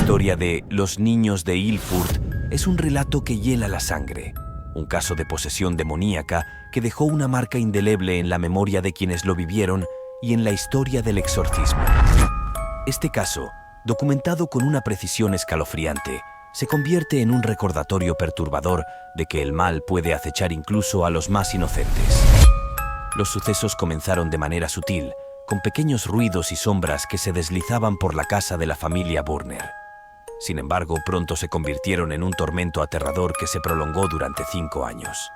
historia de Los niños de Ilfurt es un relato que hiela la sangre, un caso de posesión demoníaca que dejó una marca indeleble en la memoria de quienes lo vivieron y en la historia del exorcismo. Este caso, documentado con una precisión escalofriante, se convierte en un recordatorio perturbador de que el mal puede acechar incluso a los más inocentes. Los sucesos comenzaron de manera sutil, con pequeños ruidos y sombras que se deslizaban por la casa de la familia Burner. Sin embargo, pronto se convirtieron en un tormento aterrador que se prolongó durante 5 años.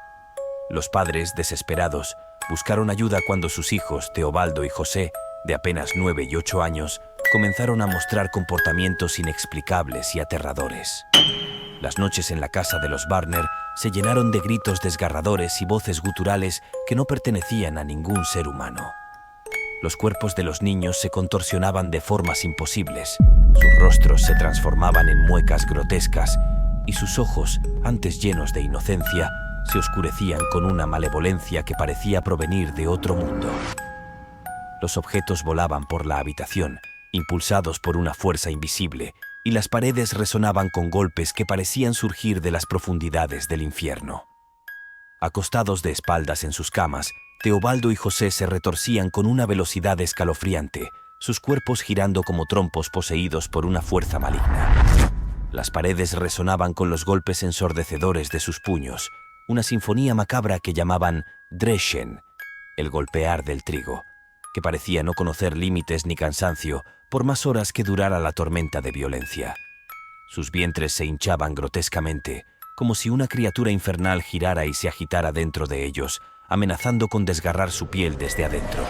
Los padres, desesperados, buscaron ayuda cuando sus hijos, Teobaldo y José, de apenas 9 y 8 años, comenzaron a mostrar comportamientos inexplicables y aterradores. Las noches en la casa de los Burner se llenaron de gritos desgarradores y voces guturales que no pertenecían a ningún ser humano. Los cuerpos de los niños se contorsionaban de formas imposibles, sus rostros se transformaban en muecas grotescas y sus ojos, antes llenos de inocencia, se oscurecían con una malevolencia que parecía provenir de otro mundo. Los objetos volaban por la habitación, impulsados por una fuerza invisible, y las paredes resonaban con golpes que parecían surgir de las profundidades del infierno. Acostados de espaldas en sus camas, Teobaldo y José se retorcían con una velocidad escalofriante, sus cuerpos girando como trompos poseídos por una fuerza maligna. Las paredes resonaban con los golpes ensordecedores de sus puños, una sinfonía macabra que llamaban Dreschen, el golpear del trigo, que parecía no conocer límites ni cansancio por más horas que durara la tormenta de violencia. Sus vientres se hinchaban grotescamente, como si una criatura infernal girara y se agitara dentro de ellos, amenazando con desgarrar su piel desde adentro.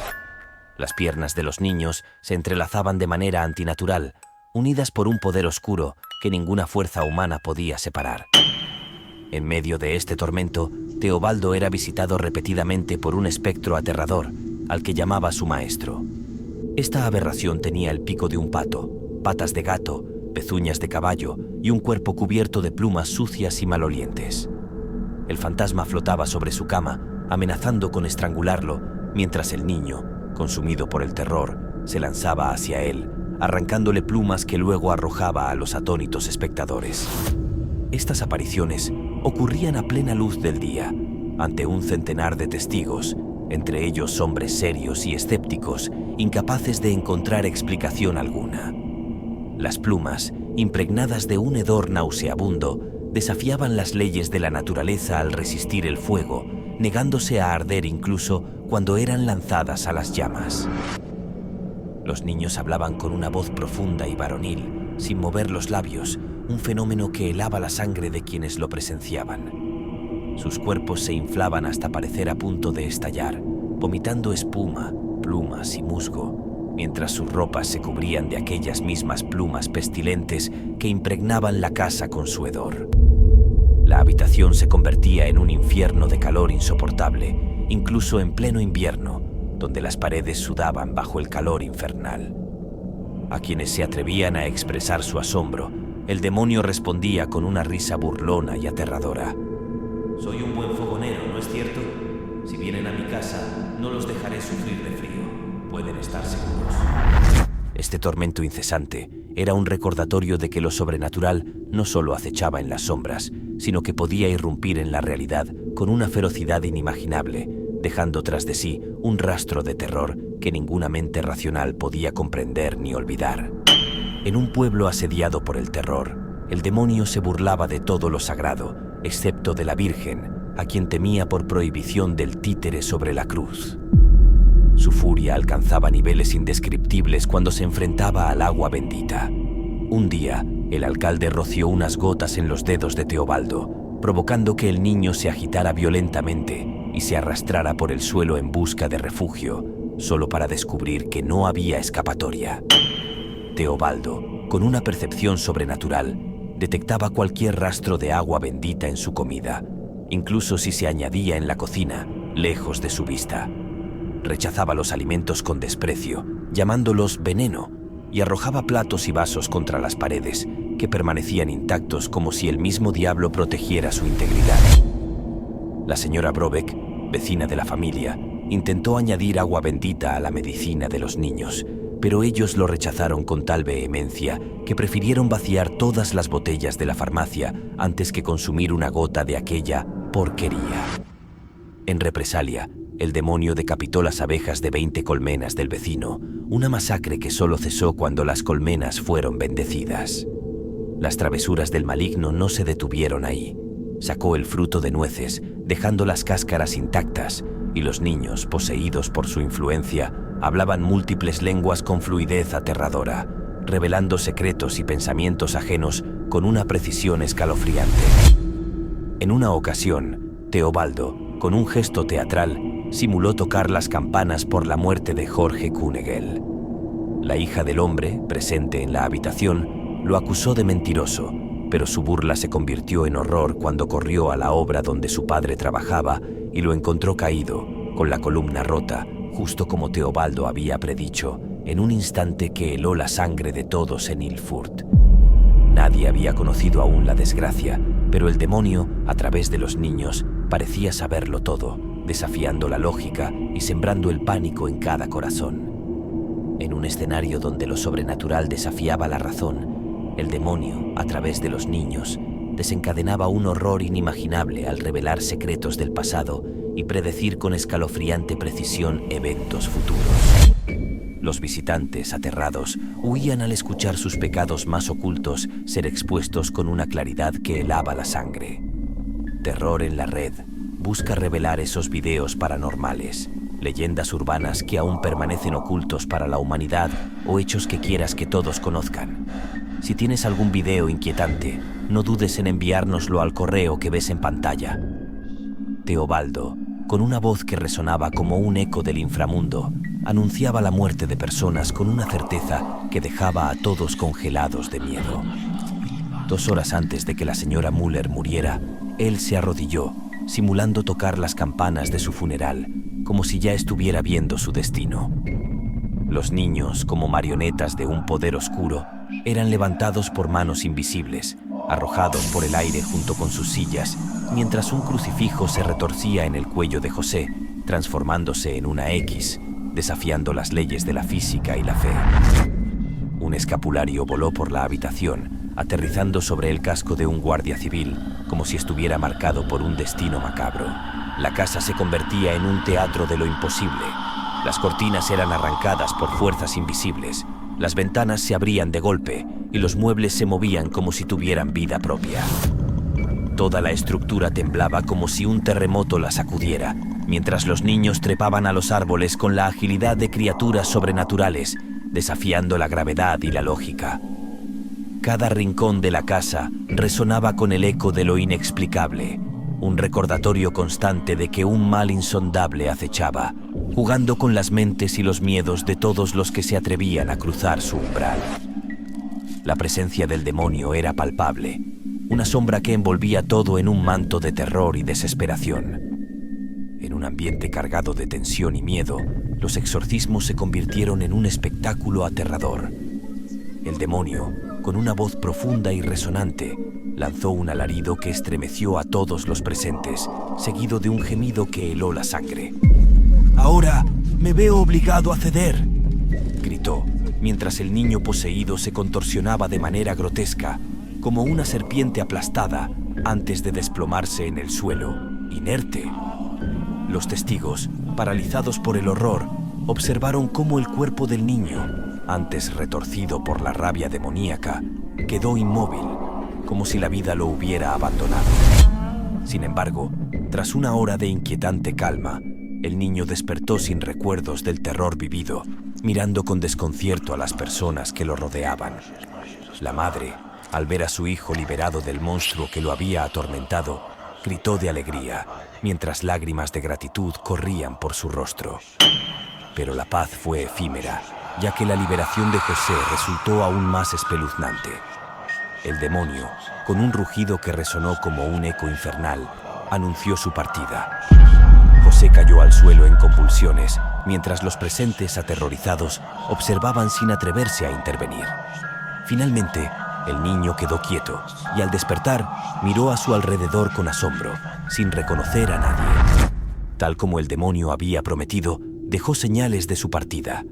Las piernas de los niños se entrelazaban de manera antinatural, unidas por un poder oscuro que ninguna fuerza humana podía separar. En medio de este tormento, Teobaldo era visitado repetidamente por un espectro aterrador, al que llamaba su maestro. Esta aberración tenía el pico de un pato, patas de gato, pezuñas de caballo y un cuerpo cubierto de plumas sucias y malolientes. El fantasma flotaba sobre su cama, amenazando con estrangularlo, mientras el niño, consumido por el terror, se lanzaba hacia él, arrancándole plumas que luego arrojaba a los atónitos espectadores. Estas apariciones ocurrían a plena luz del día, ante un centenar de testigos, entre ellos hombres serios y escépticos, incapaces de encontrar explicación alguna. Las plumas, impregnadas de un hedor nauseabundo, desafiaban las leyes de la naturaleza al resistir el fuego, negándose a arder incluso cuando eran lanzadas a las llamas. Los niños hablaban con una voz profunda y varonil, sin mover los labios, un fenómeno que helaba la sangre de quienes lo presenciaban. Sus cuerpos se inflaban hasta parecer a punto de estallar, vomitando espuma, plumas y musgo, mientras sus ropas se cubrían de aquellas mismas plumas pestilentes que impregnaban la casa con su hedor. La habitación se convertía en un infierno de calor insoportable, incluso en pleno invierno, donde las paredes sudaban bajo el calor infernal. A quienes se atrevían a expresar su asombro, el demonio respondía con una risa burlona y aterradora. «Soy un buen fogonero, ¿no es cierto? Si vienen a mi casa, no los dejaré sufrir de frío. Pueden estar seguros». Este tormento incesante era un recordatorio de que lo sobrenatural no solo acechaba en las sombras, sino que podía irrumpir en la realidad con una ferocidad inimaginable, dejando tras de sí un rastro de terror que ninguna mente racional podía comprender ni olvidar. En un pueblo asediado por el terror, el demonio se burlaba de todo lo sagrado, excepto de la Virgen, a quien temía por prohibición del títere sobre la cruz. Su furia alcanzaba niveles indescriptibles cuando se enfrentaba al agua bendita. Un día, el alcalde roció unas gotas en los dedos de Teobaldo, provocando que el niño se agitara violentamente y se arrastrara por el suelo en busca de refugio, solo para descubrir que no había escapatoria. Teobaldo, con una percepción sobrenatural, detectaba cualquier rastro de agua bendita en su comida, incluso si se añadía en la cocina, lejos de su vista. Rechazaba los alimentos con desprecio, llamándolos veneno, y arrojaba platos y vasos contra las paredes, que permanecían intactos como si el mismo diablo protegiera su integridad. La señora Brobeck, vecina de la familia, intentó añadir agua bendita a la medicina de los niños, pero ellos lo rechazaron con tal vehemencia que prefirieron vaciar todas las botellas de la farmacia antes que consumir una gota de aquella porquería. En represalia, el demonio decapitó las abejas de 20 colmenas del vecino, una masacre que solo cesó cuando las colmenas fueron bendecidas. Las travesuras del maligno no se detuvieron ahí. Sacó el fruto de nueces, dejando las cáscaras intactas, y los niños, poseídos por su influencia, hablaban múltiples lenguas con fluidez aterradora, revelando secretos y pensamientos ajenos con una precisión escalofriante. En una ocasión, Teobaldo, con un gesto teatral, simuló tocar las campanas por la muerte de Jorge Kunegel. La hija del hombre, presente en la habitación, lo acusó de mentiroso, pero su burla se convirtió en horror cuando corrió a la obra donde su padre trabajaba y lo encontró caído, con la columna rota, justo como Teobaldo había predicho, en un instante que heló la sangre de todos en Ilfurt. Nadie había conocido aún la desgracia, pero el demonio, a través de los niños, parecía saberlo todo, desafiando la lógica y sembrando el pánico en cada corazón. En un escenario donde lo sobrenatural desafiaba la razón, el demonio, a través de los niños, desencadenaba un horror inimaginable al revelar secretos del pasado y predecir con escalofriante precisión eventos futuros. Los visitantes, aterrados, huían al escuchar sus pecados más ocultos ser expuestos con una claridad que helaba la sangre. Terror en la Red busca revelar esos videos paranormales, leyendas urbanas que aún permanecen ocultos para la humanidad o hechos que quieras que todos conozcan. Si tienes algún video inquietante, no dudes en enviárnoslo al correo que ves en pantalla. Teobaldo, con una voz que resonaba como un eco del inframundo, anunciaba la muerte de personas con una certeza que dejaba a todos congelados de miedo. 2 horas antes de que la señora Müller muriera, él se arrodilló, simulando tocar las campanas de su funeral, como si ya estuviera viendo su destino. Los niños, como marionetas de un poder oscuro, eran levantados por manos invisibles, arrojados por el aire junto con sus sillas, mientras un crucifijo se retorcía en el cuello de José, transformándose en una X, desafiando las leyes de la física y la fe. Un escapulario voló por la habitación, aterrizando sobre el casco de un guardia civil, como si estuviera marcado por un destino macabro. La casa se convertía en un teatro de lo imposible. Las cortinas eran arrancadas por fuerzas invisibles, las ventanas se abrían de golpe y los muebles se movían como si tuvieran vida propia. Toda la estructura temblaba como si un terremoto la sacudiera, mientras los niños trepaban a los árboles con la agilidad de criaturas sobrenaturales, desafiando la gravedad y la lógica. Cada rincón de la casa resonaba con el eco de lo inexplicable, un recordatorio constante de que un mal insondable acechaba, jugando con las mentes y los miedos de todos los que se atrevían a cruzar su umbral. La presencia del demonio era palpable, una sombra que envolvía todo en un manto de terror y desesperación. En un ambiente cargado de tensión y miedo, los exorcismos se convirtieron en un espectáculo aterrador. El demonio, con una voz profunda y resonante, lanzó un alarido que estremeció a todos los presentes, seguido de un gemido que heló la sangre. «Ahora me veo obligado a ceder», gritó, mientras el niño poseído se contorsionaba de manera grotesca, como una serpiente aplastada antes de desplomarse en el suelo, inerte. Los testigos, paralizados por el horror, observaron cómo el cuerpo del niño, antes retorcido por la rabia demoníaca, quedó inmóvil, como si la vida lo hubiera abandonado. Sin embargo, tras una hora de inquietante calma, el niño despertó sin recuerdos del terror vivido, mirando con desconcierto a las personas que lo rodeaban. La madre, al ver a su hijo liberado del monstruo que lo había atormentado, gritó de alegría, mientras lágrimas de gratitud corrían por su rostro. Pero la paz fue efímera, ya que la liberación de José resultó aún más espeluznante. El demonio, con un rugido que resonó como un eco infernal, anunció su partida. José cayó al suelo en convulsiones, mientras los presentes, aterrorizados, observaban sin atreverse a intervenir. Finalmente, el niño quedó quieto y al despertar miró a su alrededor con asombro, sin reconocer a nadie. Tal como el demonio había prometido, dejó señales de su partida.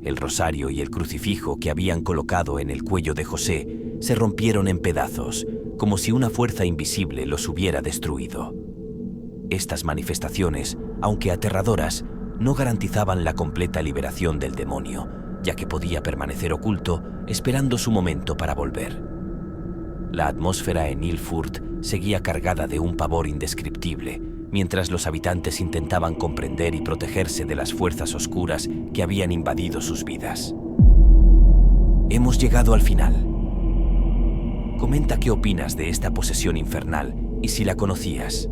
El rosario y el crucifijo que habían colocado en el cuello de José se rompieron en pedazos, como si una fuerza invisible los hubiera destruido. Estas manifestaciones, aunque aterradoras, no garantizaban la completa liberación del demonio, ya que podía permanecer oculto esperando su momento para volver. La atmósfera en Ilfurt seguía cargada de un pavor indescriptible, mientras los habitantes intentaban comprender y protegerse de las fuerzas oscuras que habían invadido sus vidas. Hemos llegado al final. Comenta qué opinas de esta posesión infernal y si la conocías.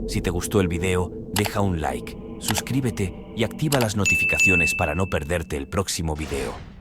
Si te gustó el video, deja un like, suscríbete y activa las notificaciones para no perderte el próximo video.